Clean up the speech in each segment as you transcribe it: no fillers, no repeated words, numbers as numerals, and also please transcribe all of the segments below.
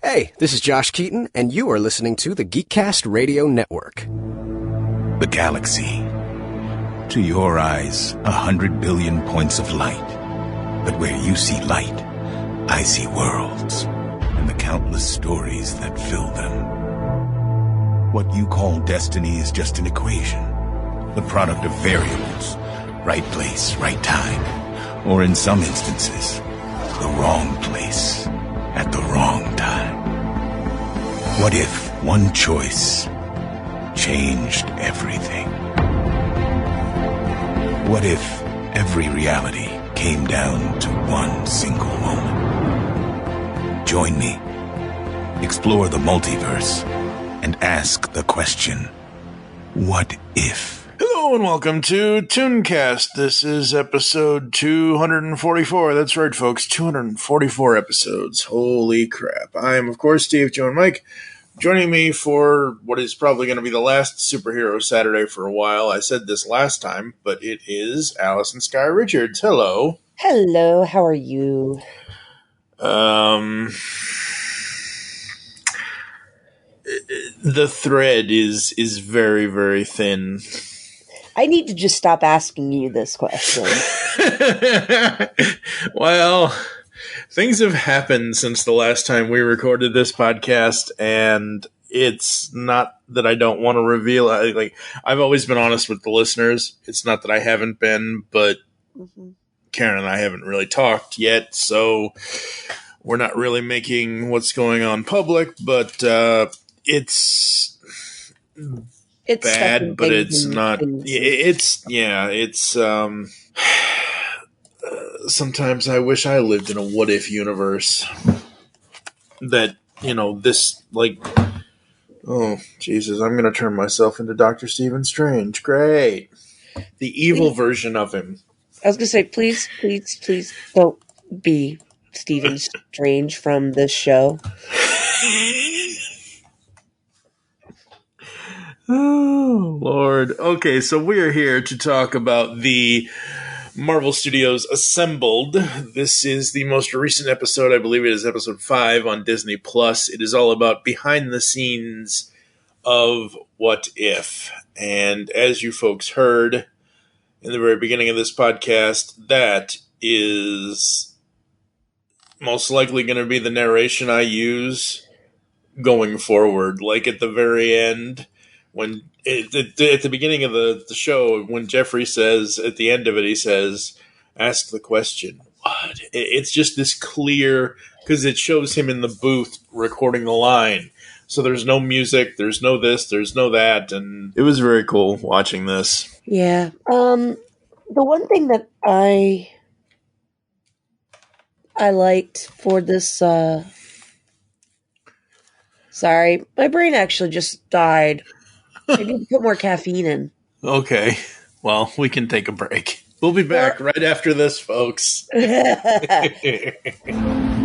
Hey, this is Josh Keaton, and you are listening to the GeekCast Radio Network. The galaxy. To your eyes, 100 billion points of light. But where you see light, I see worlds, and the countless stories that fill them. What you call destiny is just an equation, the product of variables, right place, right time, or in some instances, the wrong place at the wrong time. What if one choice changed everything? What if every reality came down to one single moment? Join me. Explore the multiverse and ask the question, what if? Hello and welcome to ToonCast. This is episode 244. That's right, folks. 244 episodes. Holy crap. I am, of course, TFG1Mike. Joining me for what is probably going to be the last Superhero Saturday for a while. I said this last time, but it is Alison Richards. Hello. Hello, how are you? The thread is very, very thin. I need to just stop asking you this question. Well, things have happened since the last time we recorded this podcast, and it's not that I don't want to reveal. I've always been honest with the listeners. It's not that I haven't been, but Karen and I haven't really talked yet, so we're not really making what's going on public, but it's bad, but it's not. Sometimes I wish I lived in a what if universe that, this, oh, Jesus, I'm going to turn myself into Dr. Stephen Strange. Great. The evil version of him. I was going to say, please don't be Stephen Strange from this show. Oh, Lord. Okay, so we're here to talk about the Marvel Studios Assembled. This is the most recent episode. I believe it is episode 5 on Disney+. It is all about behind the scenes of What If. And as you folks heard in the very beginning of this podcast, that is most likely going to be the narration I use going forward. Like at the very end, when at the beginning of the show, when Jeffrey says, at the end of it, he says, ask the question, what? It's just this clear, because it shows him in the booth recording the line. So there's no music, there's no this, there's no that, and it was very cool watching this. Yeah. The one thing that I liked for this, sorry, my brain actually just died. I need to put more caffeine in. Okay. Well, we can take a break. We'll be back right after this, folks. We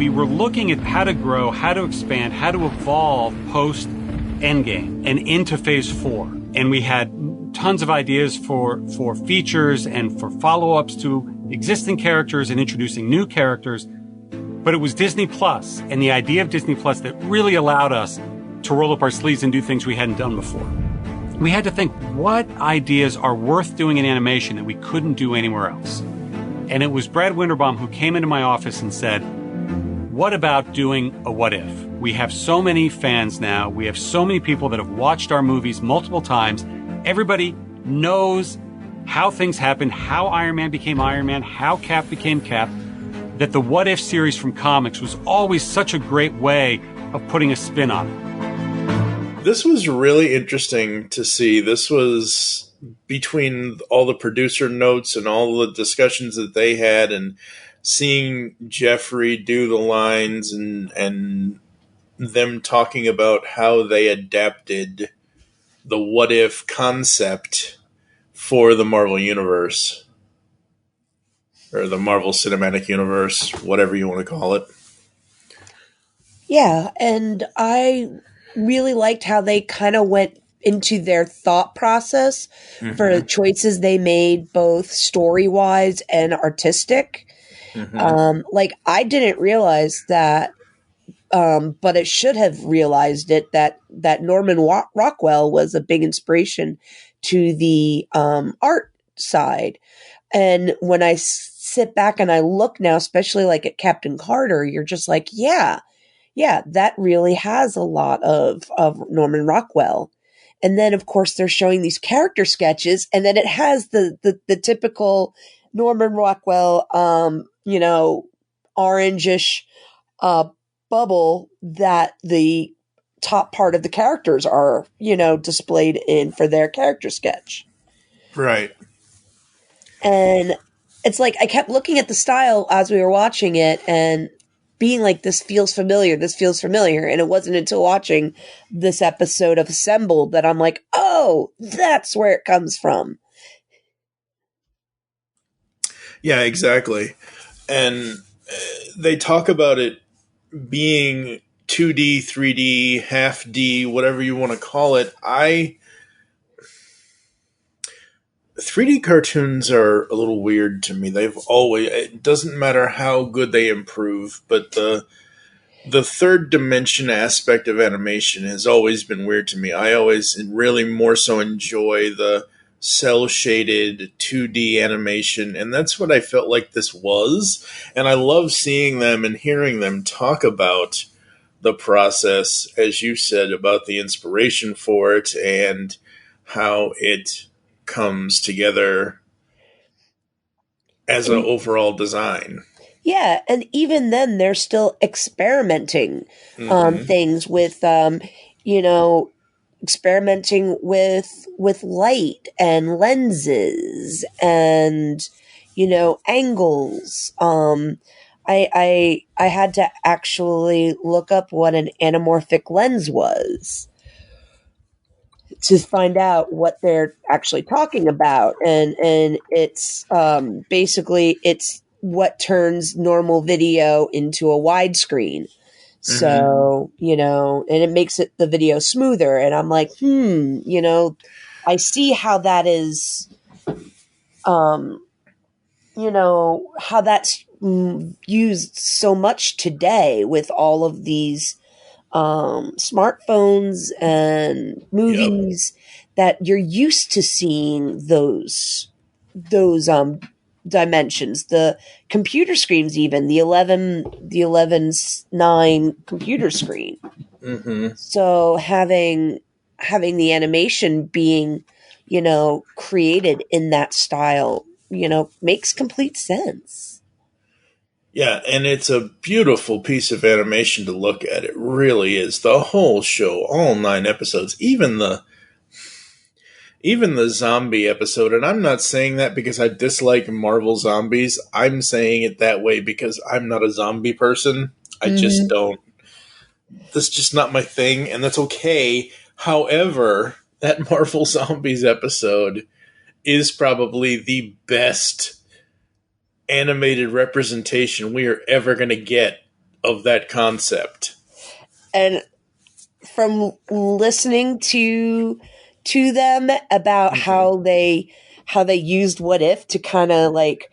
were looking at how to grow, how to expand, how to evolve post-Endgame and into Phase 4. And we had tons of ideas for features and for follow-ups to existing characters and introducing new characters. But it was Disney Plus and the idea of Disney Plus that really allowed us to roll up our sleeves and do things we hadn't done before. We had to think, what ideas are worth doing in animation that we couldn't do anywhere else? And it was Brad Winterbaum who came into my office and said, what about doing a what if? We have so many fans now. We have so many people that have watched our movies multiple times. Everybody knows how things happened, how Iron Man became Iron Man, how Cap became Cap, that the What If series from comics was always such a great way of putting a spin on it. This was really interesting to see. This was between all the producer notes and all the discussions that they had, and seeing Jeffrey do the lines and them talking about how they adapted the what if concept for the Marvel Universe. Or the Marvel Cinematic Universe, whatever you want to call it. Yeah, and I really liked how they kind of went into their thought process for the choices they made, both story-wise and artistic. I didn't realize that but it should have realized it that Norman Rockwell was a big inspiration to the art side. And when I sit back and I look now, especially like at Captain Carter, you're just like, yeah, that really has a lot of Norman Rockwell. And then, of course, they're showing these character sketches, and then it has the typical Norman Rockwell, orangish bubble that the top part of the characters are, displayed in for their character sketch. Right. And it's like I kept looking at the style as we were watching it and being like, this feels familiar. And it wasn't until watching this episode of Assembled that I'm like, oh, that's where it comes from. Yeah, exactly. And they talk about it being 2D, 3D, half D, whatever you want to call it. 3D cartoons are a little weird to me. It doesn't matter how good they improve, but the third dimension aspect of animation has always been weird to me. I always really more so enjoy the cell shaded 2D animation, and that's what I felt like this was. And I love seeing them and hearing them talk about the process, as you said, about the inspiration for it and how it comes together as an overall design. Yeah, and even then, they're still experimenting on things with, experimenting with light and lenses and angles. I had to actually look up what an anamorphic lens was to find out what they're actually talking about, and it's basically it's what turns normal video into a widescreen. So, and it makes the video smoother. And I'm like, I see how that is, how that's used so much today with all of these smartphones and movies that you're used to seeing those dimensions, the computer screens, even the 11:9 computer screen. So having the animation being created in that style makes complete sense. Yeah, and it's a beautiful piece of animation to look at. It really is. The whole show, all 9 episodes, even the zombie episode. And I'm not saying that because I dislike Marvel zombies. I'm saying it that way because I'm not a zombie person. I just don't. That's just not my thing, and that's okay. However, that Marvel Zombies episode is probably the best animated representation we are ever going to get of that concept. And from listening to them about how they used What If to kind of like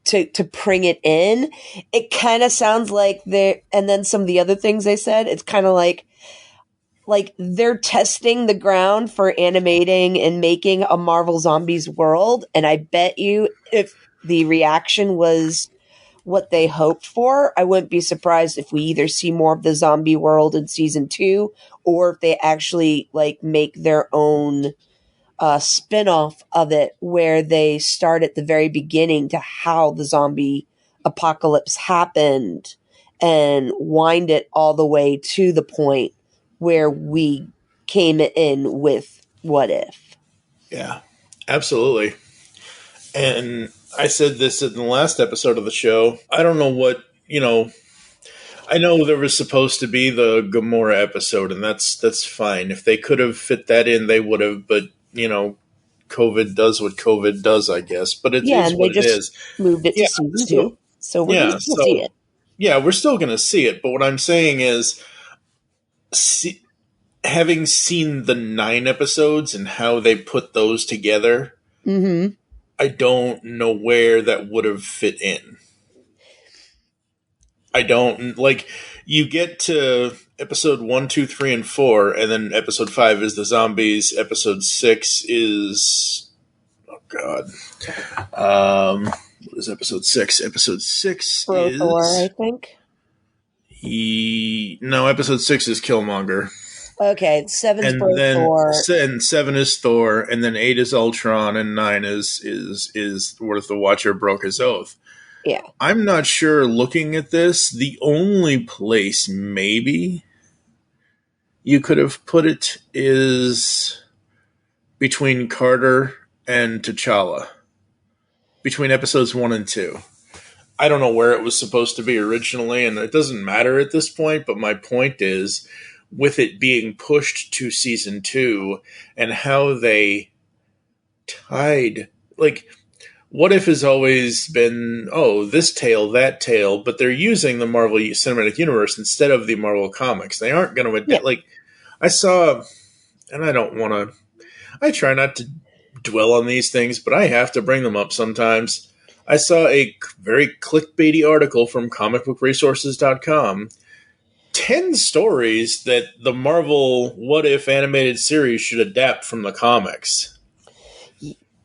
to bring it in, it kind of sounds like and then some of the other things they said, it's kind of like they're testing the ground for animating and making a Marvel Zombies world. And I bet you if the reaction was what they hoped for, I wouldn't be surprised if we either see more of the zombie world in season 2, or if they actually make their own spin-off of it where they start at the very beginning to how the zombie apocalypse happened and wind it all the way to the point where we came in with What If. Yeah, absolutely. And I said this in the last episode of the show. I don't know what, I know there was supposed to be the Gamora episode, and that's fine. If they could have fit that in, they would have, but, COVID does what COVID does, I guess. But it is what it is. Moved it to season 2, so we're going to see it. Yeah, we're still going to see it, but what I'm saying is, having seen the 9 episodes and how they put those together, I don't know where that would have fit in. I don't you get to episode 1, 2, 3, and 4, and then episode 5 is the zombies. Episode 6 is what is episode 6? Episode 6 is Thor, I think. No, episode 6 is Killmonger. Okay, 7's And then Thor. 7 is Thor, and then 8 is Ultron, and 9 is where the Watcher broke his oath. Yeah. I'm not sure, looking at this, the only place maybe you could have put it is between Carter and T'Challa. Between episodes 1 and 2. I don't know where it was supposed to be originally, and it doesn't matter at this point, but my point is, with it being pushed to season 2 and how they tied, like, What If has always been, this tale, that tale, but they're using the Marvel Cinematic Universe instead of the Marvel comics. They aren't going to adapt. Like, I saw, and I try not to dwell on these things, but I have to bring them up sometimes. I saw a very clickbaity article from comicbookresources.com. 10 stories that the Marvel What If animated series should adapt from the comics.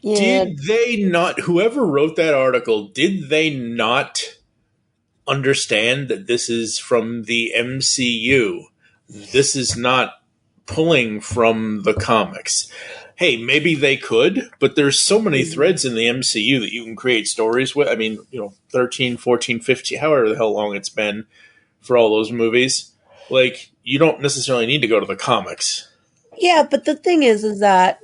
Yeah. Did they not, whoever wrote that article, did they not understand that this is from the MCU? This is not pulling from the comics. Hey, maybe they could, but there's so many threads in the MCU that you can create stories with. I mean, 13, 14, 15, however the hell long it's been for all those movies. Like, you don't necessarily need to go to the comics. Yeah, but the thing is that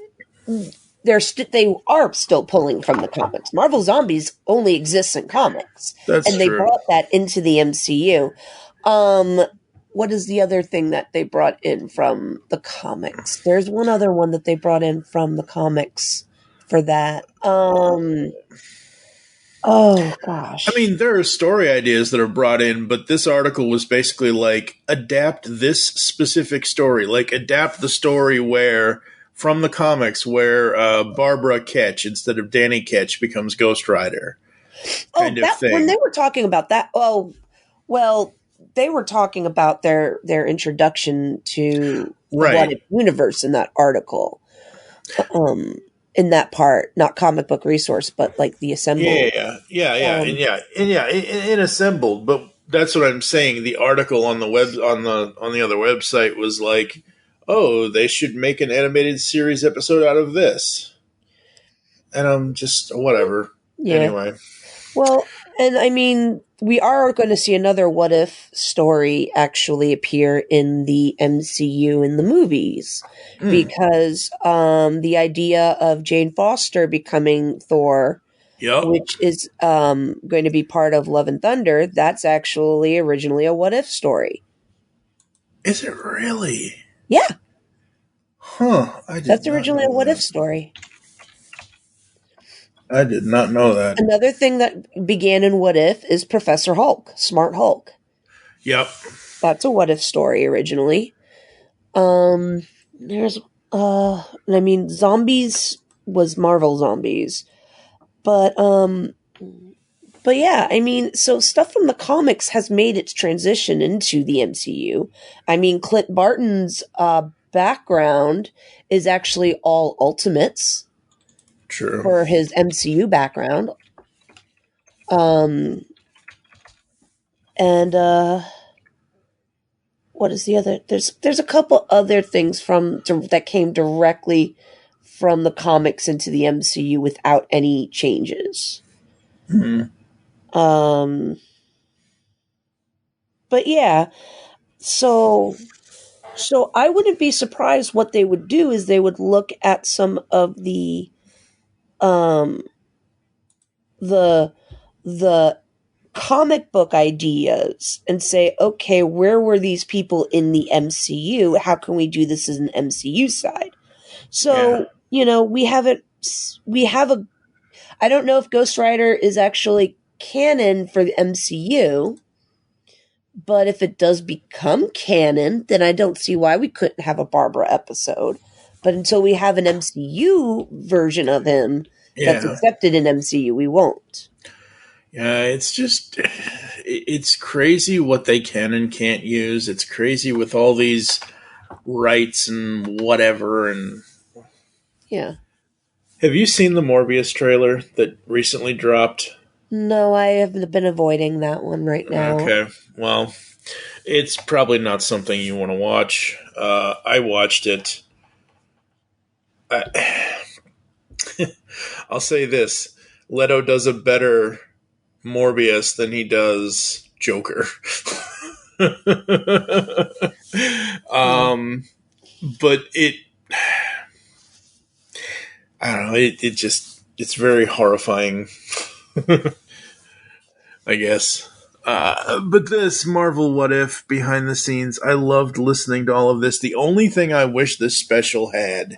they are still pulling from the comics. Marvel Zombies only exists in comics. That's and they true. brought that into the MCU. What is the other thing that they brought in from the comics? There's one other one that they brought in from the comics for that. Oh, gosh. I mean, there are story ideas that are brought in, but this article was basically like, adapt this specific story. Like, adapt the story from the comics where Barbara Ketch instead of Danny Ketch becomes Ghost Rider. Kind of thing. When they were talking about that, they were talking about their introduction to the What If universe in that article. In that part, not comic book resource, but like the assembled. In assembled. But that's what I'm saying. The article on the web on the other website was like, they should make an animated series episode out of this, and I'm just whatever. Yeah. Anyway, well, and I mean, we are going to see another What If story actually appear in the MCU in the movies because the idea of Jane Foster becoming Thor, which is going to be part of Love and Thunder, that's actually originally a What If story. Is it really? Yeah. Huh. That's originally a What If story. I did not know that. Another thing that began in What If is Professor Hulk, Smart Hulk. Yep. That's a What If story originally. Zombies was Marvel Zombies. But yeah, I mean, so stuff from the comics has made its transition into the MCU. I mean, Clint Barton's background is actually all Ultimates. True. For his MCU background. What is the other? There's a couple other things that came directly from the comics into the MCU without any changes. Mm-hmm. But yeah, so I wouldn't be surprised what they would do is they would look at some of the comic book ideas and say, okay, where were these people in the MCU? How can we do this as an MCU side? So, we have I don't know if Ghost Rider is actually canon for the MCU, but if it does become canon, then I don't see why we couldn't have a Barbara episode. But until we have an MCU version of him that's accepted in MCU, we won't. Yeah, it's just, it's crazy what they can and can't use. It's crazy with all these rights and whatever. And Yeah. have you seen the Morbius trailer that recently dropped? No, I have been avoiding that one right now. Okay, well, it's probably not something you want to watch. I watched it. I'll say this: Leto does a better Morbius than he does Joker. But I don't know. It's very horrifying. I guess. But this Marvel What If behind the scenes, I loved listening to all of this. The only thing I wish this special had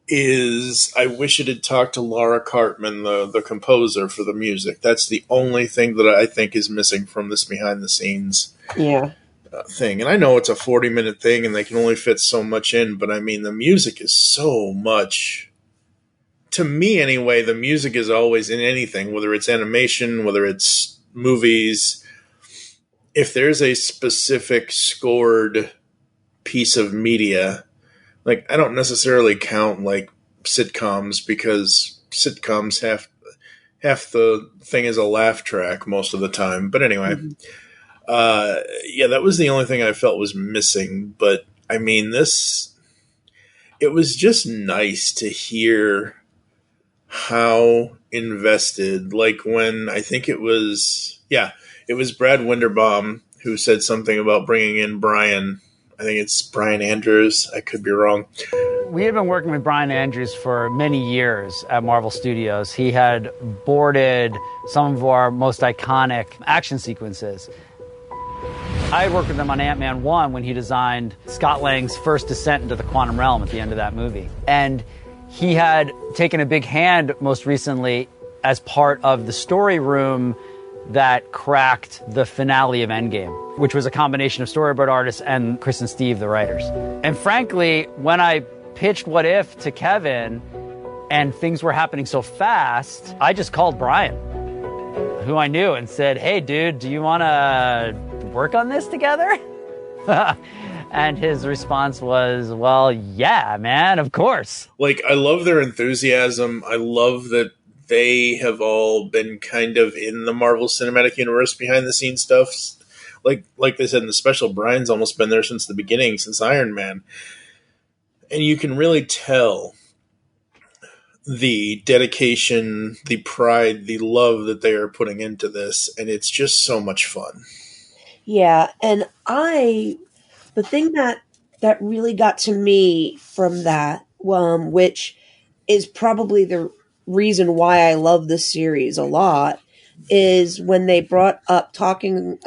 is I wish it had talked to Laura Cartman, the composer for the music. That's the only thing that I think is missing from this behind the scenes thing. And I know it's a 40-minute thing and they can only fit so much in, but I mean, the music is so much. To me, anyway, the music is always in anything, whether it's animation, whether it's movies. If there's a specific scored piece of media, like, I don't necessarily count, like, sitcoms, because sitcoms half the thing is a laugh track most of the time. But anyway, yeah, that was the only thing I felt was missing. But, I mean, it was just nice to hear how invested, like when I think it was Brad Winderbaum who said something about bringing in Brian. I think it's Brian Andrews. I could be wrong. We had been working with Brian Andrews for many years at Marvel Studios. He had boarded some of our most iconic action sequences. I had worked with him on Ant-Man 1 when he designed Scott Lang's first descent into the quantum realm at the end of that movie. And he had taken a big hand most recently as part of the story room that cracked the finale of Endgame, which was a combination of storyboard artists and Chris and Steve, the writers. And frankly, when I pitched What If to Kevin and things were happening so fast, I just called Brian, who I knew, and said, "Hey, dude, do you want to work on this together?" And his response was, "Well, yeah, man, of course." Like, I love their enthusiasm. I love that they have all been kind of in the Marvel Cinematic Universe behind the scenes stuff. Like they said in the special, Brian's almost been there since the beginning, since Iron Man. And you can really tell the dedication, the pride, the love that they are putting into this. And it's just so much fun. Yeah, and the thing that really got to me from that, which is probably the reason why I love this series a lot, is when they brought in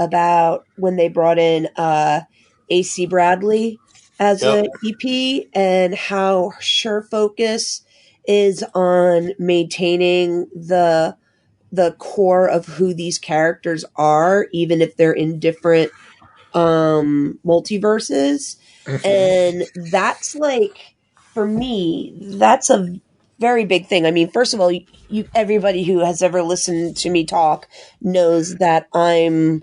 AC Bradley as an EP, and how her focus is on maintaining the core of who these characters are, even if they're in different multiverses. And that's, like, for me, that's a very big thing. I mean, first of all, everybody who has ever listened to me talk knows that I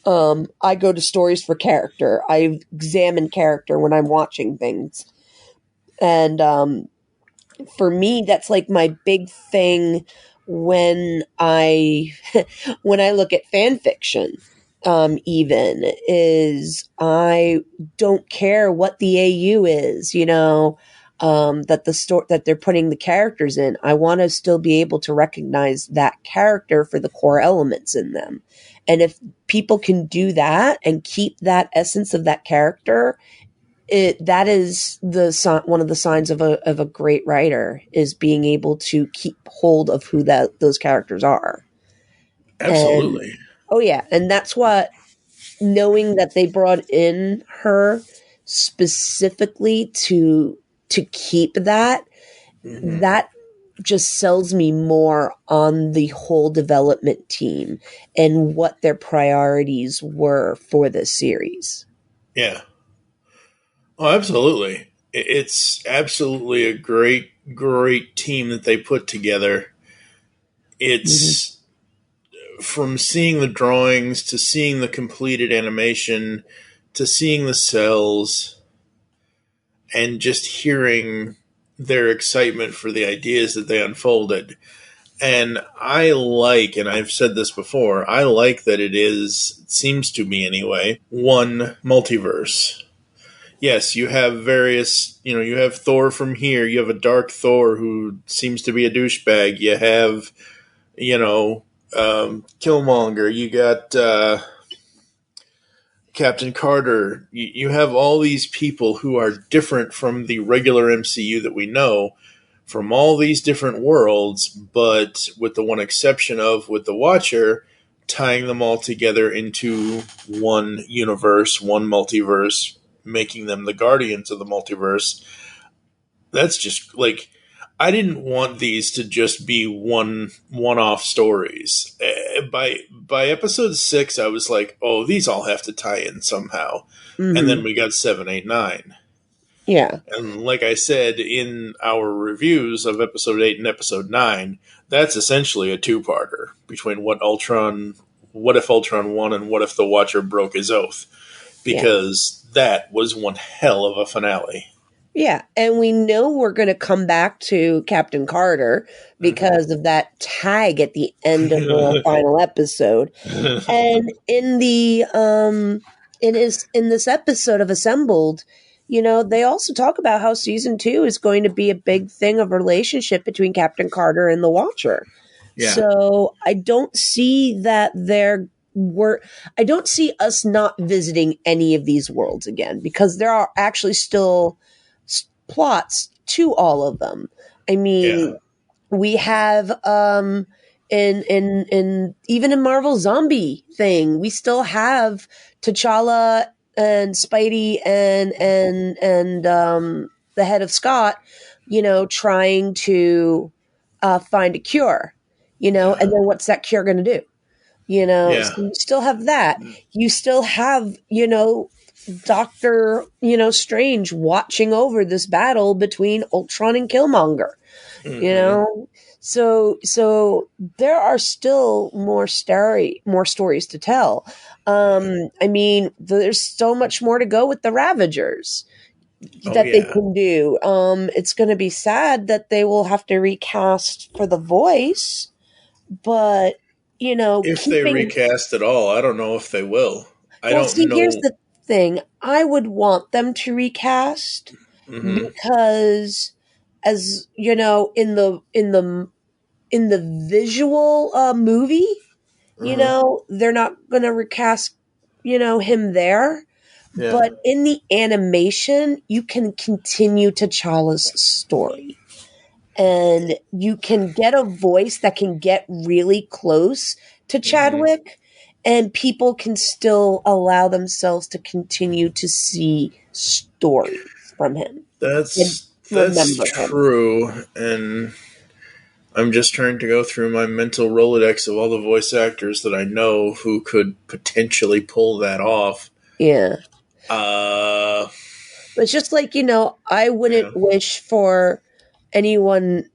go to stories for character. I examine character when I'm watching things. And for me, that's like my big thing when I look at fan fiction. Even is, I don't care what the AU is, that they're putting the characters in. I want to still be able to recognize that character for the core elements in them. And if people can do that and keep that essence of that character, that is one of the signs of a great writer, is being able to keep hold of who those characters are. Absolutely. And that's what, knowing that they brought in her specifically to keep that, that just sells me more on the whole development team and what their priorities were for this series. Yeah. Oh, absolutely. It's absolutely a great, great team that they put together. It's from seeing the drawings to seeing the completed animation to seeing the cells and just hearing their excitement for the ideas that they unfolded. And I like, and I've said this before, I like that it seems to me anyway, one multiverse. Yes, you have various, you have Thor from here, you have a dark Thor who seems to be a douchebag, you have, Killmonger, you got Captain Carter, you have all these people who are different from the regular MCU that we know, from all these different worlds, but with the one exception of, with the Watcher, tying them all together into one universe, one multiverse, making them the guardians of the multiverse. That's just, like, I didn't want these to just be one-off stories. By episode 6, I was like, oh, these all have to tie in somehow. Mm-hmm. And then we got 7, 8, 9. Yeah. And like I said in our reviews of episode 8 and episode 9, that's essentially a two-parter between what if Ultron won and what if the Watcher broke his oath. Because that was one hell of a finale. Yeah, and we know we're going to come back to Captain Carter because of that tag at the end of the final episode. And in the in this episode of Assembled, they also talk about how season 2 is going to be a big thing of relationship between Captain Carter and the Watcher. Yeah. So I don't see that I don't see us not visiting any of these worlds again, because there are actually still plots to all of them. I mean, we have in even in Marvel Zombie thing, we still have T'Challa and Spidey and the head of Scott, trying to find a cure, and then what's that cure going to do? So you still have that. You still have, Doctor, Strange watching over this battle between Ultron and Killmonger. So there are still more stories to tell. I mean, there's so much more to go with the Ravagers that they can do. It's going to be sad that they will have to recast for the voice, but if they recast at all, I don't know if they will. I don't know. Here's the thing. I would want them to recast because, as in the visual movie, they're not going to recast, him there. Yeah. But in the animation, you can continue T'Challa's story. And you can get a voice that can get really close to Chadwick, and people can still allow themselves to continue to see stories from him. That's true. And I'm just trying to go through my mental Rolodex of all the voice actors that I know who could potentially pull that off. Yeah. It's just like, I wouldn't wish for anyone,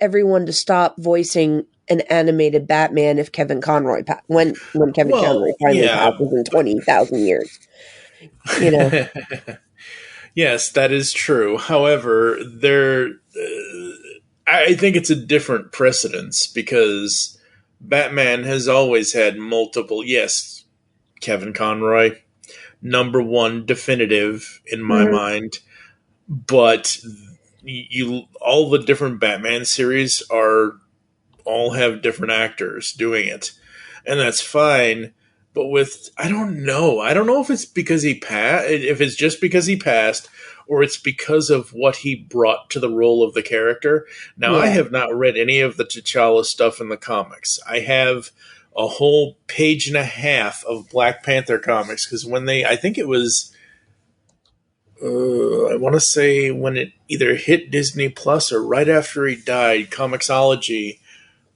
everyone to stop voicing an animated Batman if Kevin Conroy when Kevin Conroy finally passes in 20,000 years. Yes, that is true. However, I think it's a different precedence because Batman has always had multiple. Yes, Kevin Conroy, number one definitive in my mind, but all the different Batman series all have different actors doing it, and that's fine. But I don't know if it's because if it's just because he passed, or it's because of what he brought to the role of the character. Now, I have not read any of the T'Challa stuff in the comics. I have a whole page and a half of Black Panther comics, because I think it was, I want to say when it either hit Disney Plus or right after he died, Comixology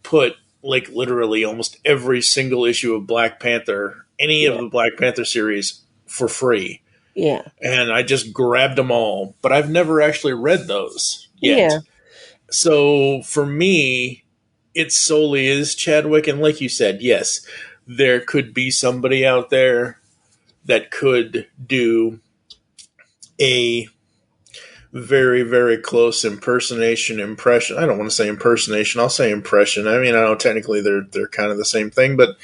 put like literally almost every single issue of Black Panther, any of the Black Panther series, for free. Yeah. And I just grabbed them all, but I've never actually read those yet. Yeah. So for me, it solely is Chadwick. And like you said, yes, there could be somebody out there that could do a very, very close impression. I don't want to say impersonation. I'll say impression. I mean, I know technically they're kind of the same thing, but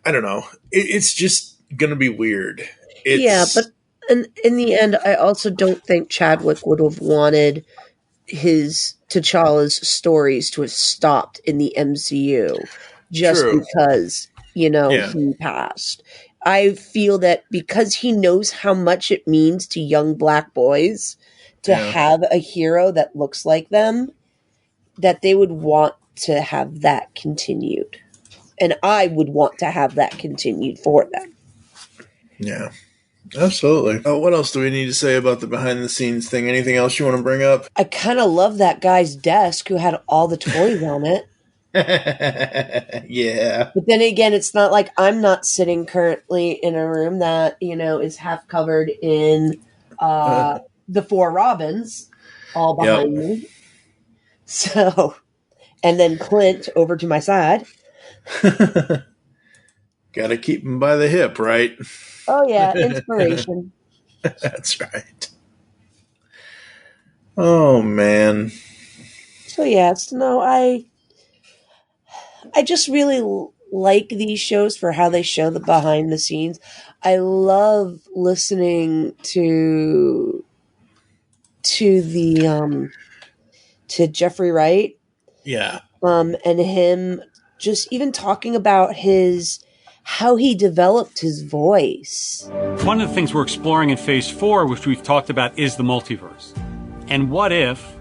I don't know. It's just going to be weird. But in the end, I also don't think Chadwick would have wanted his T'Challa's stories to have stopped in the MCU just because, he passed. I feel that because he knows how much it means to young black boys to have a hero that looks like them, that they would want to have that continued. And I would want to have that continued for them. Yeah, absolutely. What else do we need to say about the behind-the-scenes thing? Anything else you want to bring up? I kind of love that guy's desk who had all the toys on it. Yeah. But then again, it's not like I'm not sitting currently in a room that, is half covered in the 4 Robins all behind me. So, and then Clint over to my side. Gotta keep him by the hip, right? Oh, yeah. Inspiration. That's right. Oh, man. So, yes. No, I just really like these shows for how they show the behind the scenes. I love listening to Jeffrey Wright. Yeah. And him just even talking about how he developed his voice. One of the things we're exploring in Phase 4, which we've talked about, is the multiverse. And what if,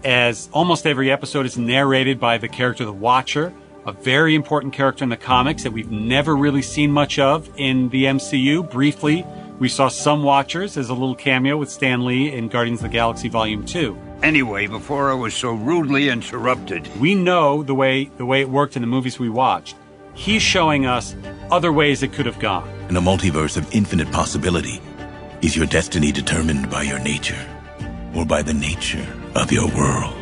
as almost every episode is narrated by the character the Watcher, a very important character in the comics that we've never really seen much of in the MCU. Briefly, we saw some Watchers as a little cameo with Stan Lee in Guardians of the Galaxy Volume 2. Anyway, before I was so rudely interrupted. We know the way it worked in the movies we watched. He's showing us other ways it could have gone. In a multiverse of infinite possibility, is your destiny determined by your nature or by the nature of your world?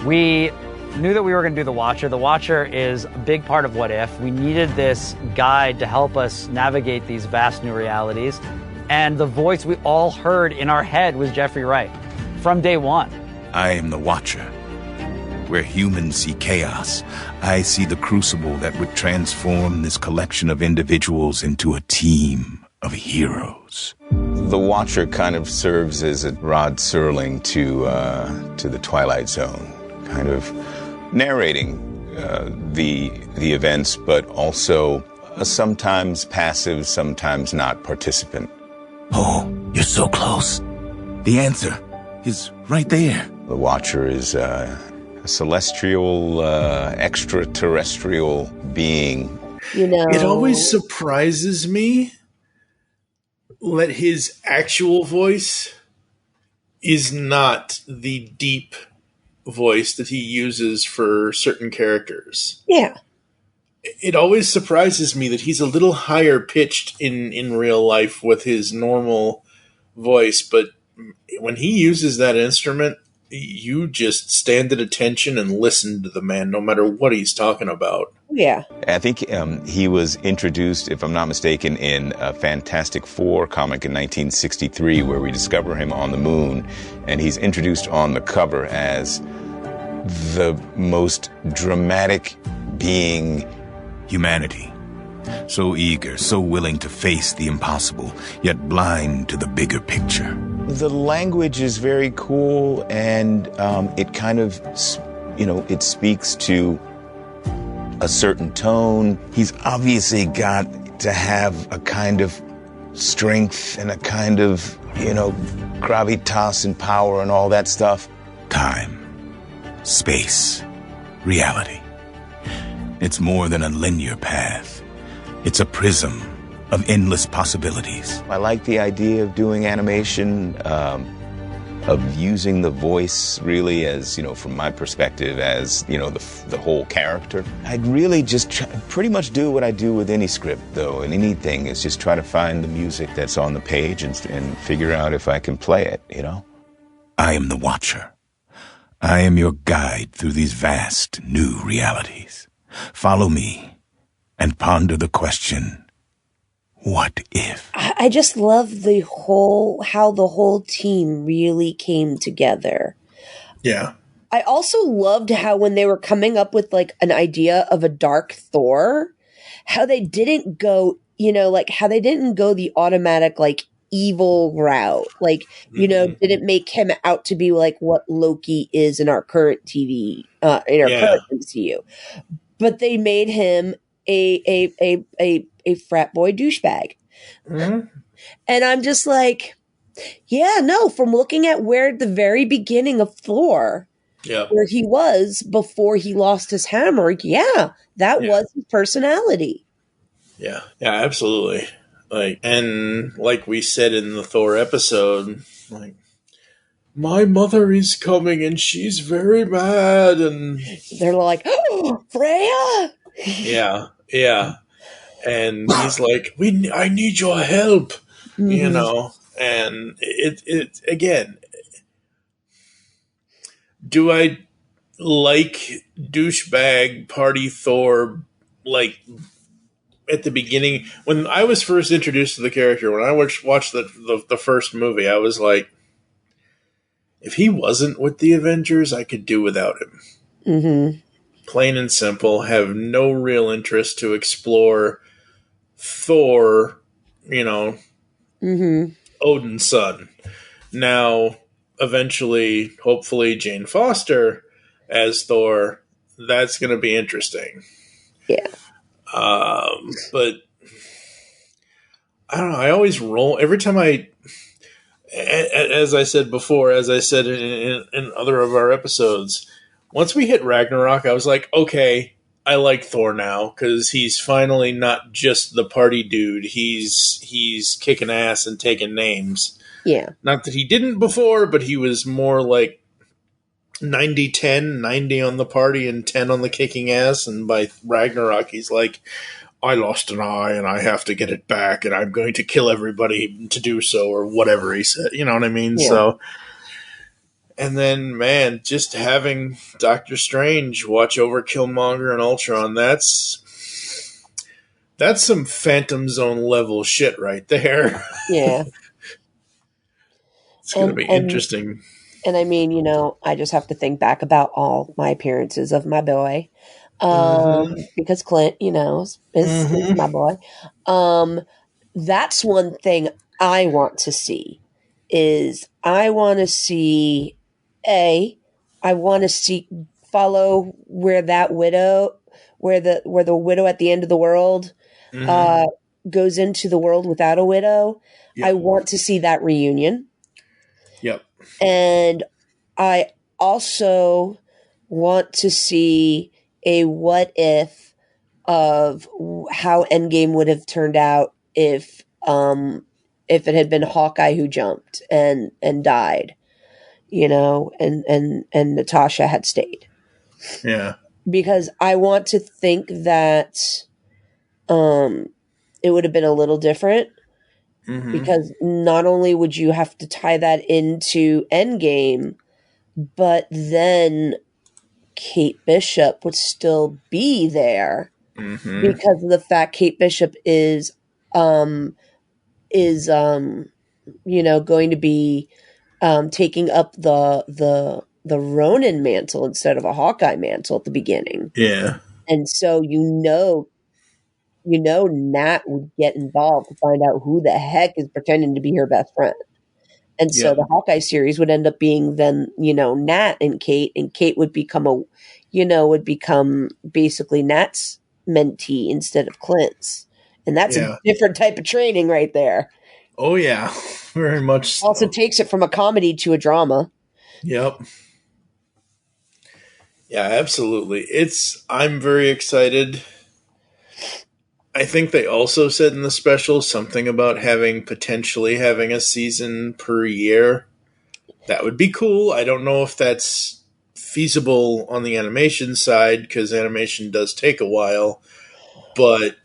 We knew that we were going to do The Watcher. The Watcher is a big part of What If. We needed this guide to help us navigate these vast new realities. And the voice we all heard in our head was Jeffrey Wright from day one. I am the Watcher. Where humans see chaos, I see the crucible that would transform this collection of individuals into a team of heroes. The Watcher kind of serves as a Rod Serling to the Twilight Zone, kind of narrating the events, but also a sometimes passive, sometimes not participant. Oh, you're so close. The answer is right there. The Watcher is a celestial, extraterrestrial being. It always surprises me that his actual voice is not the deep voice that he uses for certain characters. Yeah. It always surprises me that he's a little higher pitched in real life with his normal voice, but when he uses that instrument, you just stand at attention and listen to the man no matter what he's talking about. Yeah. I think he was introduced, if I'm not mistaken, in a Fantastic Four comic in 1963 where we discover him on the moon, and he's introduced on the cover as the most dramatic being. Humanity. So eager, so willing to face the impossible, yet blind to the bigger picture. The language is very cool, and it kind of, it speaks to a certain tone. He's obviously got to have a kind of strength and a kind of, gravitas and power and all that stuff. Time, space, reality. It's more than a linear path. It's a prism of endless possibilities. I like the idea of doing animation, of using the voice really as, from my perspective, as, the whole character. I'd really just pretty much do what I do with any script, though, and anything, is just try to find the music that's on the page and figure out if I can play it, I am the Watcher. I am your guide through these vast new realities. Follow me and ponder the question, what if? I just love how the whole team really came together. Yeah. I also loved how when they were coming up with like an idea of a dark Thor, how they didn't go, how they didn't go the automatic like evil route. Like, didn't make him out to be like what Loki is in our current current MCU. But they made him a frat boy douchebag. Mm-hmm. And I'm just like, yeah, no, from looking at where the very beginning of Thor, where he was before he lost his hammer, that was his personality. Yeah, absolutely. Like we said in the Thor episode, like, my mother is coming and she's very mad, and they're like, oh, Freya. Yeah. And he's like, I need your help, and it again, do I like douchebag party Thor, like, at the beginning, when I was first introduced to the character, when I watched the first movie, I was like, if he wasn't with the Avengers, I could do without him. Mm-hmm. Plain and simple, have no real interest to explore Thor, Odin's son. Now, eventually, hopefully, Jane Foster as Thor, that's going to be interesting. Yeah. But I don't know. I always roll every time as I said before, as I said in other of our episodes, once we hit Ragnarok, I was like, okay, I like Thor now because he's finally not just the party dude. He's kicking ass and taking names. Yeah. Not that he didn't before, but he was more like 90-10, 90 on the party and 10 on the kicking ass. And by Ragnarok, he's like, I lost an eye and I have to get it back and I'm going to kill everybody to do so, or whatever he said. You know what I mean? Yeah. So, and then, man, just having Doctor Strange watch over Killmonger and Ultron, that's some Phantom Zone level shit right there. Yeah. It's going to be interesting. And I mean, I just have to think back about all my appearances of my boy. Because Clint, is my boy. That's one thing I want to see is I want to see follow where that widow, where the widow at the end of the world, goes into the world without a widow. Yep. I want to see that reunion. Yep. And I also want to see a what if of how Endgame would have turned out if it had been Hawkeye who jumped and died, and Natasha had stayed. Yeah. Because I want to think that it would have been a little different. Mm-hmm. Because not only would you have to tie that into Endgame, but then Kate Bishop would still be there because of the fact Kate Bishop is going to be taking up the Ronin mantle instead of a Hawkeye mantle at the beginning. Yeah. And so Nat would get involved to find out who the heck is pretending to be her best friend. And so the Hawkeye series would end up being then, Nat and Kate would become basically Nat's mentee instead of Clint's. And that's a different type of training right there. Oh yeah, very much so. Also takes it from a comedy to a drama. Yep. Yeah, absolutely. I'm very excited. I think they also said in the special something about potentially having a season per year. That would be cool. I don't know if that's feasible on the animation side because animation does take a while, but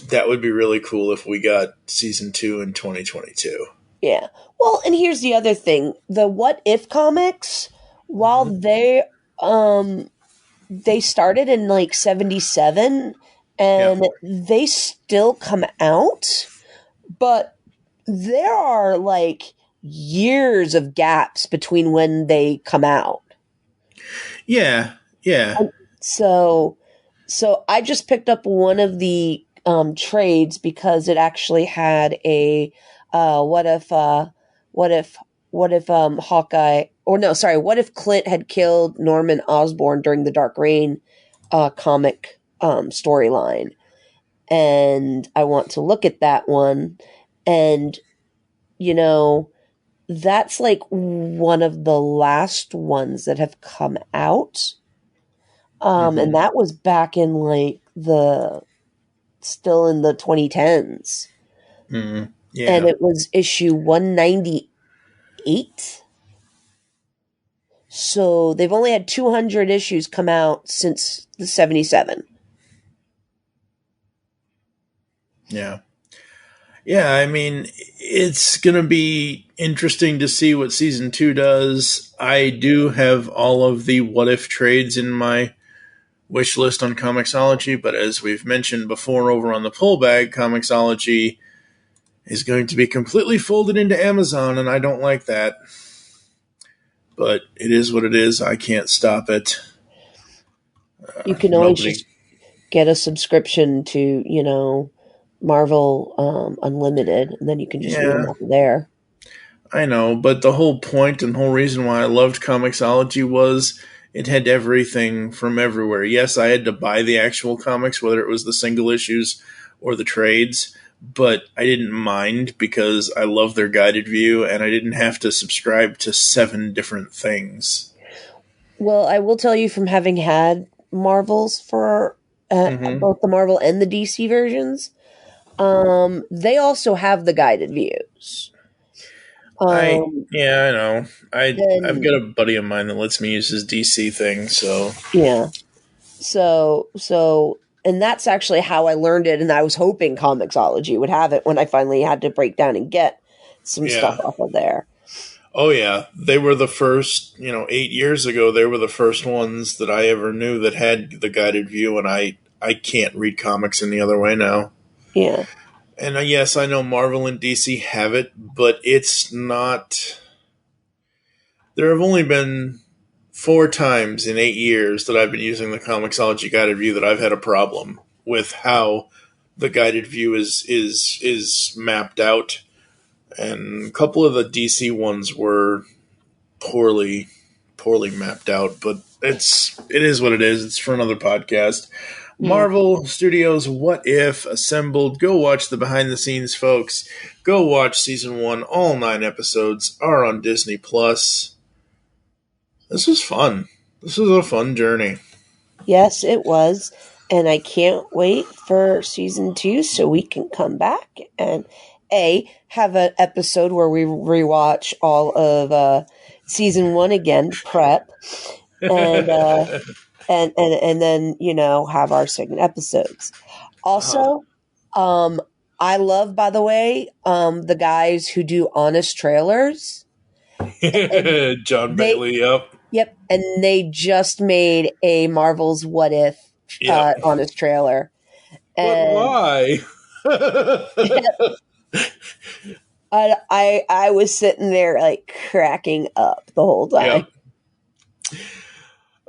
that would be really cool if we got season 2 in 2022. Yeah. Well, and here's the other thing. The What If comics while they started in like 77 and they still come out, but there are like years of gaps between when they come out. Yeah. So I just picked up one of the trades because it actually had a what if Hawkeye, or no, sorry, what if Clint had killed Norman Osborn during the Dark Reign comic storyline? And I want to look at that one, and that's like one of the last ones that have come out. And that was back in like still in the 2010s. Yeah. And it was issue 198. So they've only had 200 issues come out since the 77. Yeah. Yeah, I mean, it's going to be interesting to see what season 2 does. I do have all of the what if trades in my wish list on Comixology, but as we've mentioned before over on the Pullbag, Comixology is going to be completely folded into Amazon, and I don't like that. But it is what it is. I can't stop it. You can always just get a subscription to, Marvel Unlimited, and then you can just read them off of there. I know, but the whole point and whole reason why I loved Comixology was it had everything from everywhere. Yes, I had to buy the actual comics, whether it was the single issues or the trades, but I didn't mind because I love their guided view, and I didn't have to subscribe to 7 different things. Well, I will tell you from having had Marvels for both the Marvel and the DC versions, they also have the guided views. I know. I've got a buddy of mine that lets me use his DC thing, so. Yeah. So, and that's actually how I learned it, and I was hoping Comixology would have it when I finally had to break down and get some stuff off of there. Oh, yeah. They were the first, 8 years ago, they were the first ones that I ever knew that had the guided view, and I can't read comics any other way now. Yeah. And yes, I know Marvel and DC have it, but it's not... There have only been 4 times in 8 years that I've been using the Comixology guided view that I've had a problem with how the guided view is mapped out. And a couple of the DC ones were poorly mapped out, but it is what it is. It's for another podcast. Marvel Studios What If assembled. Go watch the behind the scenes, folks. Go watch season 1. All 9 episodes are on Disney Plus. This was fun. This was a fun journey. Yes, it was. And I can't wait for season 2 so we can come back and have an episode where we rewatch all of season 1 again, prep, and then have our segment episodes. Also, I love, by the way, the guys who do honest trailers. John Bailey, Yep, and they just made a Marvel's What If honest trailer. And why? I was sitting there like cracking up the whole time. Yep.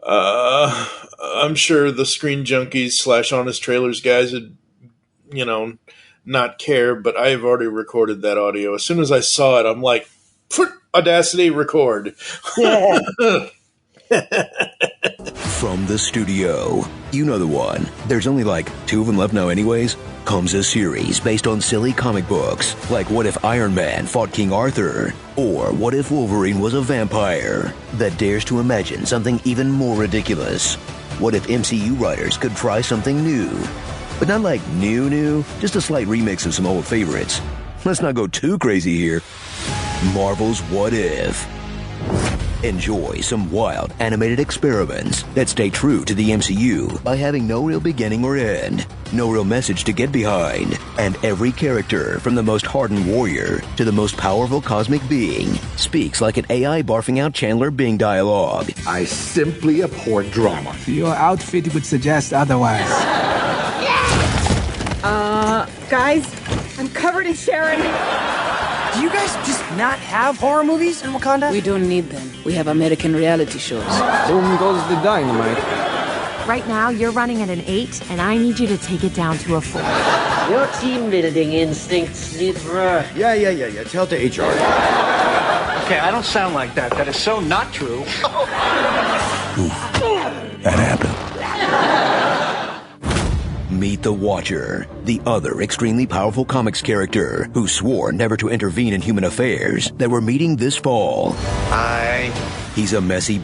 I'm sure the Screen Junkies / Honest Trailers guys would, not care, but I have already recorded that audio. As soon as I saw it, I'm like, Audacity, record. Yeah. From the studio, you know the one. There's only like 2 of them left now anyways. Comes a series based on silly comic books, like what if Iron Man fought King Arthur? Or what if Wolverine was a vampire? That dares to imagine something even more ridiculous. What if MCU writers could try something new? But not like new, just a slight remix of some old favorites. Let's not go too crazy here. Marvel's What If. Enjoy some wild animated experiments that stay true to the MCU by having no real beginning or end, no real message to get behind, and every character, from the most hardened warrior to the most powerful cosmic being, speaks like an AI barfing out Chandler Bing dialogue. I simply abhor drama. Your outfit would suggest otherwise. Guys, I'm covered in Sharon. Do you guys just not have horror movies in Wakanda? We don't need them. We have American reality shows. Boom goes the dynamite. Right now, you're running at an 8, and I need you to take it down to a 4. Your team building instincts need... Yeah. Tell it to HR. Okay, I don't sound like that. That is so not true. That happened. Meet the Watcher, the other extremely powerful comics character who swore never to intervene in human affairs that we're meeting this fall. Hi. He's a messy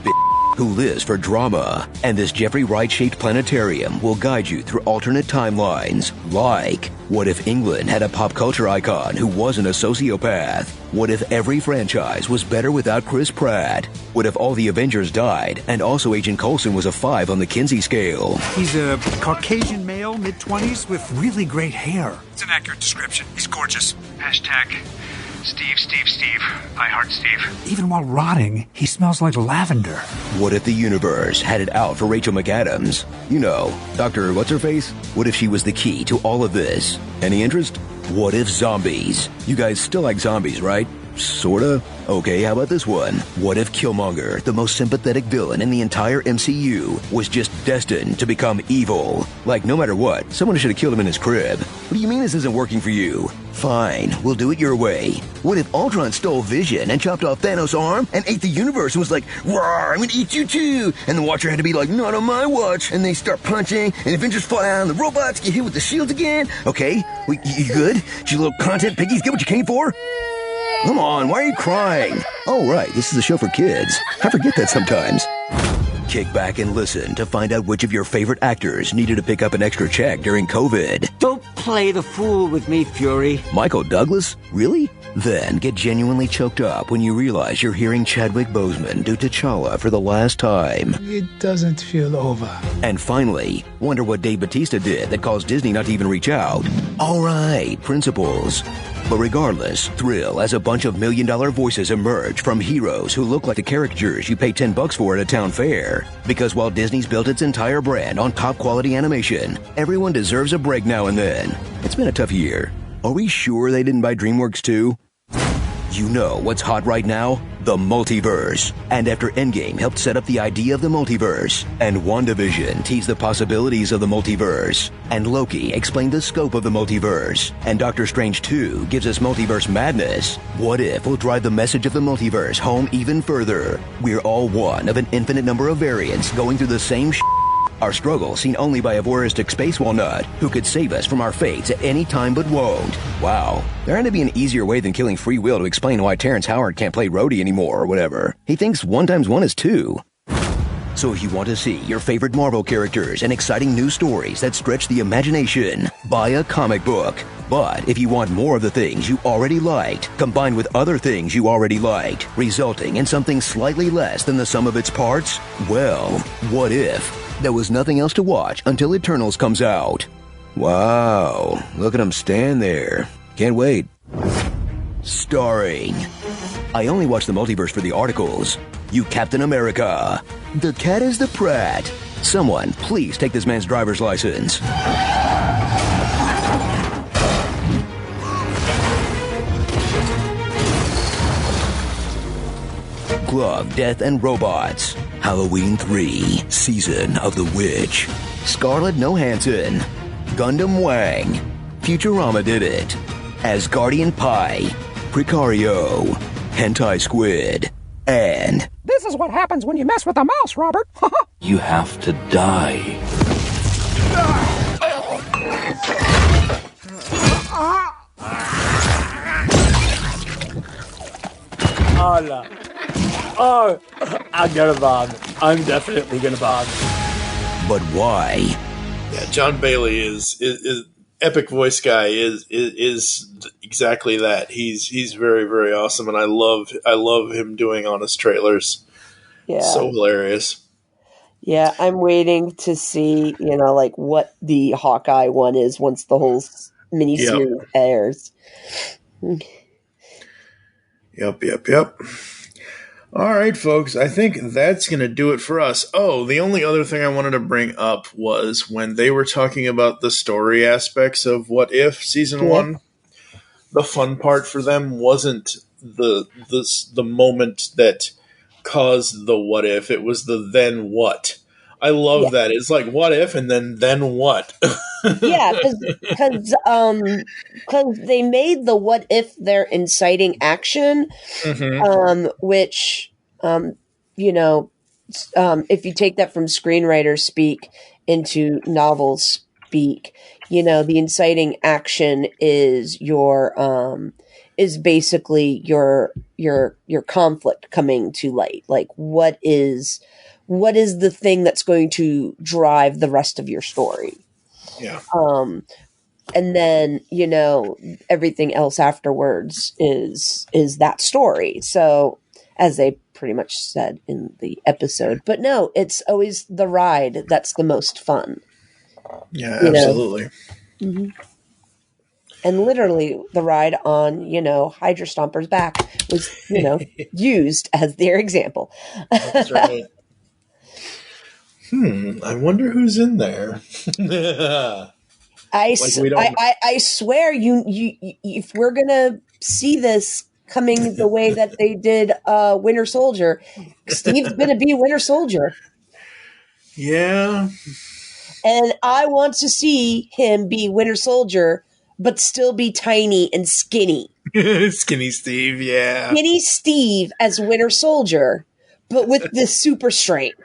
who lives for drama, and this Jeffrey Wright-shaped planetarium will guide you through alternate timelines, like, what if England had a pop culture icon who wasn't a sociopath? What if every franchise was better without Chris Pratt? What if all the Avengers died, and also Agent Coulson was a 5 on the Kinsey scale? He's a Caucasian male, mid-20s, with really great hair. It's an accurate description. He's gorgeous. Hashtag Steve. I heart Steve. Even while rotting, he smells like lavender. What if the universe had it out for Rachel McAdams? You know, Dr. What's-Her-Face? What if she was the key to all of this? Any interest? What if zombies? You guys still like zombies, right? Sorta? Okay, how about this one? What if Killmonger, the most sympathetic villain in the entire MCU, was just destined to become evil? Like, no matter what, someone should have killed him in his crib. What do you mean this isn't working for you? Fine, we'll do it your way. What if Ultron stole Vision and chopped off Thanos' arm and ate the universe and was like, "Rawr, I'm gonna eat you too!" And the Watcher had to be like, "Not on my watch!" And they start punching, and Avengers fly out, and the robots get hit with the shields again? Okay, you good? Did you little content piggies get what you came for? Come on, why are you crying? Oh, right, this is a show for kids. I forget that sometimes. Kick back and listen to find out which of your favorite actors needed to pick up an extra check during COVID. Don't play the fool with me, Fury. Michael Douglas? Really? Then get genuinely choked up when you realize you're hearing Chadwick Boseman do T'Challa for the last time. It doesn't feel over. And finally, wonder what Dave Bautista did that caused Disney not to even reach out. All right, principles. But regardless, thrill as a bunch of million-dollar voices emerge from heroes who look like the caricatures you pay $10 for at a town fair. Because while Disney's built its entire brand on top-quality animation, everyone deserves a break now and then. It's been a tough year. Are we sure they didn't buy DreamWorks too? You know what's hot right now? The multiverse. And after Endgame helped set up the idea of the multiverse, and WandaVision teased the possibilities of the multiverse, and Loki explained the scope of the multiverse, and Doctor Strange 2 gives us multiverse madness, what if we'll drive the message of the multiverse home even further? We're all one of an infinite number of variants going through the same Our struggle seen only by a voyeuristic space walnut who could save us from our fates at any time but won't. Wow. There had to be an easier way than killing free will to explain why Terrence Howard can't play Rhodey anymore or whatever. He thinks 1 × 1 is 2. So if you want to see your favorite Marvel characters and exciting new stories that stretch the imagination, buy a comic book. But if you want more of the things you already liked, combined with other things you already liked, resulting in something slightly less than the sum of its parts, well, what if there was nothing else to watch until Eternals comes out? Wow, look at him stand there. Can't wait. Starring... I only watch the multiverse for the articles. You Captain America. The cat is the Pratt. Someone, please take this man's driver's license. Glove, Death, and Robots. Halloween 3, Season of the Witch. Scarlett Johansson. Gundam Wang. Futurama did it. Asgardian Pie. Precario. Hentai Squid. And... This is what happens when you mess with a mouse, Robert. You have to die. Oh, no. Oh, I'm gonna vomit. I'm definitely gonna vomit. But why? Yeah, John Bailey is epic voice guy is exactly that. He's very, very awesome, and I love him doing honest trailers. Yeah. So hilarious. Yeah, I'm waiting to see, like what the Hawkeye one is once the whole miniseries airs. Yep. All right, folks. I think that's going to do it for us. Oh, the only other thing I wanted to bring up was when they were talking about the story aspects of What If Season 1, the fun part for them wasn't the moment that caused the what if. It was the then what. I love that. It's like what if and then what. Yeah, because they made the what if their inciting action, which if you take that from screenwriter speak into novel speak, the inciting action is is basically your conflict coming to light. Like what is the thing that's going to drive the rest of your story? Yeah. And then, everything else afterwards is that story. So as they pretty much said in the episode, but no, it's always the ride that's the most fun. Yeah, absolutely. Mm-hmm. And literally the ride on, Hydra Stomper's back was, used as their example. That's right. I wonder who's in there. I swear you if we're gonna see this coming the way that they did Winter Soldier, Steve's gonna be Winter Soldier. Yeah. And I want to see him be Winter Soldier, but still be tiny and skinny. Skinny Steve, yeah. Skinny Steve as Winter Soldier, but with the super strength.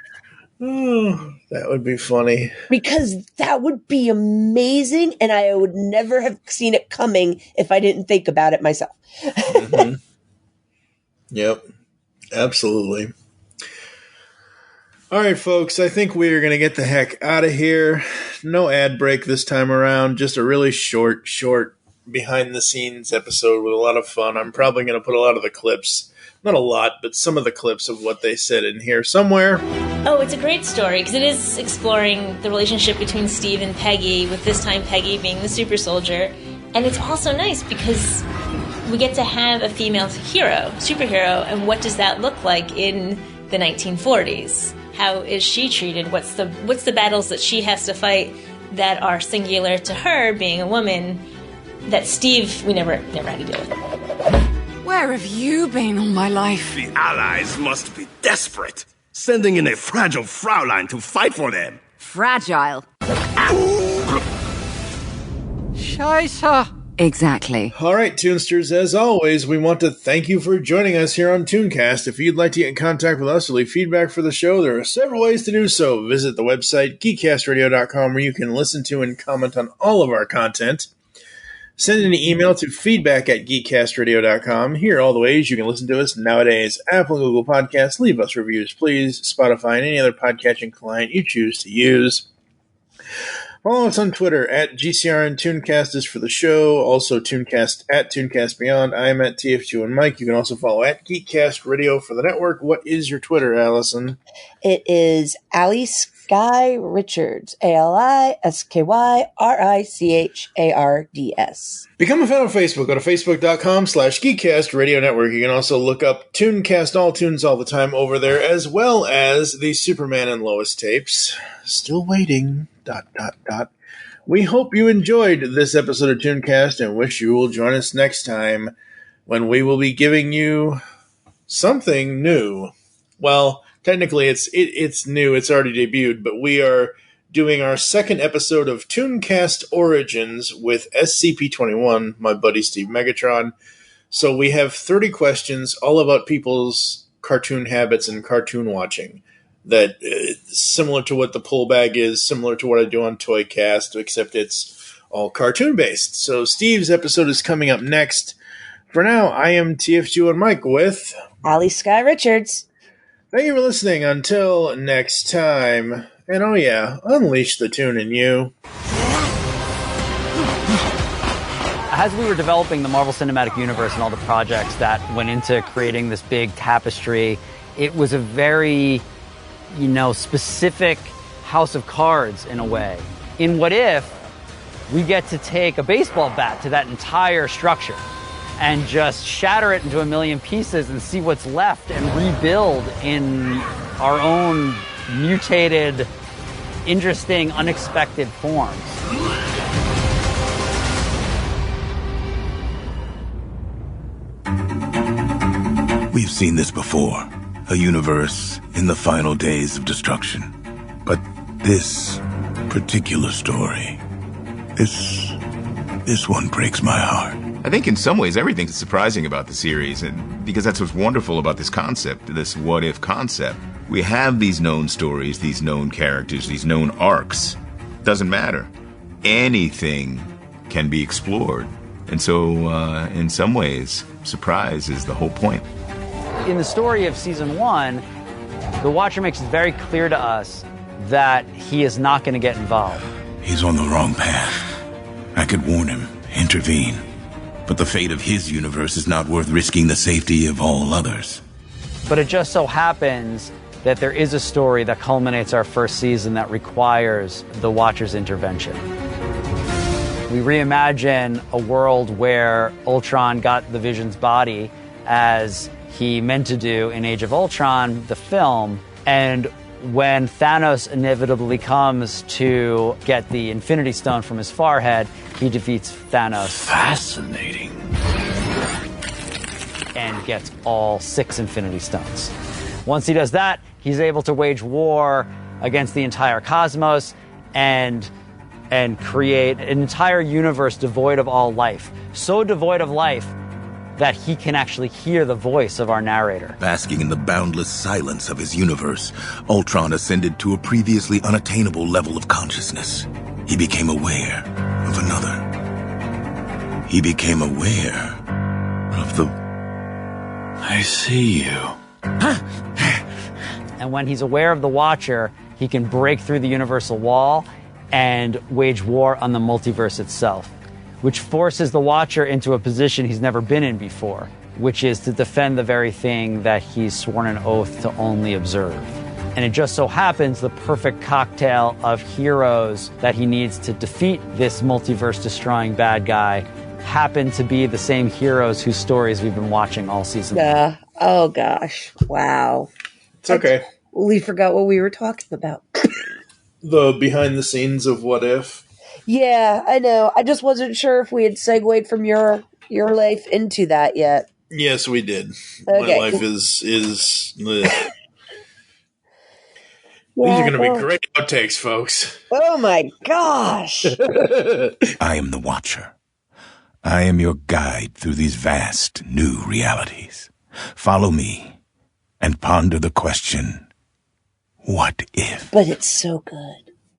Oh, that would be funny. Because that would be amazing, and I would never have seen it coming if I didn't think about it myself. Mm-hmm. Yep, absolutely. All right, folks, I think we are going to get the heck out of here. No ad break this time around, just a really short behind-the-scenes episode with a lot of fun. I'm probably going to put a lot of the clips, not a lot, but some of the clips of what they said in here somewhere. Oh, it's a great story because it is exploring the relationship between Steve and Peggy, with this time Peggy being the super soldier. And it's also nice because we get to have a female superhero, and what does that look like in the 1940s? How is she treated? What's the battles that she has to fight that are singular to her, being a woman, that Steve, we never had to deal with? Where have you been all my life? The Allies must be desperate, sending in a fragile Fraulein to fight for them. Fragile. Scheisse. Exactly. All right, Toonsters, as always, we want to thank you for joining us here on ToonCast. If you'd like to get in contact with us or leave feedback for the show, there are several ways to do so. Visit the website, geekcastradio.com, where you can listen to and comment on all of our content. Send an email to feedback@geekcastradio.com. Here are all the ways you can listen to us nowadays. Apple and Google Podcasts. Leave us reviews, please. Spotify and any other podcatching client you choose to use. Follow us on Twitter @GCRN ToonCast is for the show. Also ToonCast @ToonCast Beyond. I am @TFG1Mike. You can also follow @GeekCast Radio for the network. What is your Twitter, Allison? It is Alison Richards. ALISKYRICHARDS. Become a fan on Facebook. Go to facebook.com/Geekcast Radio Network. You can also look up ToonCast, all tunes all the time over there, as well as the Superman and Lois tapes. Still waiting. ... We hope you enjoyed this episode of ToonCast and wish you will join us next time when we will be giving you something new. Well, technically it's new. It's already debuted, but we are doing our second episode of ToonCast Origins with SCP-21, my buddy Steve Megatron. So we have 30 questions all about people's cartoon habits and cartoon watching. That similar to what the pull bag is, similar to what I do on ToyCast, except it's all cartoon-based. So Steve's episode is coming up next. For now, I am TFG1Mike with Alison Richards. Thank you for listening. Until next time. And oh yeah, unleash the Toon in you. As we were developing the Marvel Cinematic Universe and all the projects that went into creating this big tapestry It was a very, specific house of cards in a way. In What If, we get to take a baseball bat to that entire structure and just shatter it into a million pieces and see what's left and rebuild in our own mutated, interesting, unexpected forms. We've seen this before. A universe in the final days of destruction. But this particular story, this one breaks my heart. I think in some ways everything's surprising about the series, and because that's what's wonderful about this concept, this what-if concept. We have these known stories, these known characters, these known arcs. Doesn't matter. Anything can be explored. And so, in some ways, surprise is the whole point. In the story of season 1, the Watcher makes it very clear to us that he is not going to get involved. He's on the wrong path. I could warn him, intervene. But the fate of his universe is not worth risking the safety of all others. But it just so happens that there is a story that culminates our first season that requires the Watcher's intervention. We reimagine a world where Ultron got the Vision's body as he meant to do in Age of Ultron, the film, and when Thanos inevitably comes to get the Infinity Stone from his forehead, he defeats Thanos. Fascinating. And gets all 6 Infinity Stones. Once he does that, he's able to wage war against the entire cosmos and create an entire universe devoid of all life. So devoid of life that he can actually hear the voice of our narrator. Basking in the boundless silence of his universe, Ultron ascended to a previously unattainable level of consciousness. He became aware of another. He became aware of the... I see you. And when he's aware of the Watcher, he can break through the universal wall and wage war on the multiverse itself, which forces the Watcher into a position he's never been in before, which is to defend the very thing that he's sworn an oath to only observe. And it just so happens the perfect cocktail of heroes that he needs to defeat this multiverse-destroying bad guy happen to be the same heroes whose stories we've been watching all season. Oh, gosh. Wow. It's okay. We forgot what we were talking about. The behind the scenes of What If. Yeah, I know. I just wasn't sure if we had segued from your life into that yet. Yes, we did. Okay. My life is These are going to be great outtakes, folks. Oh my gosh. I am the Watcher. I am your guide through these vast new realities. Follow me and ponder the question, what if? But it's so good.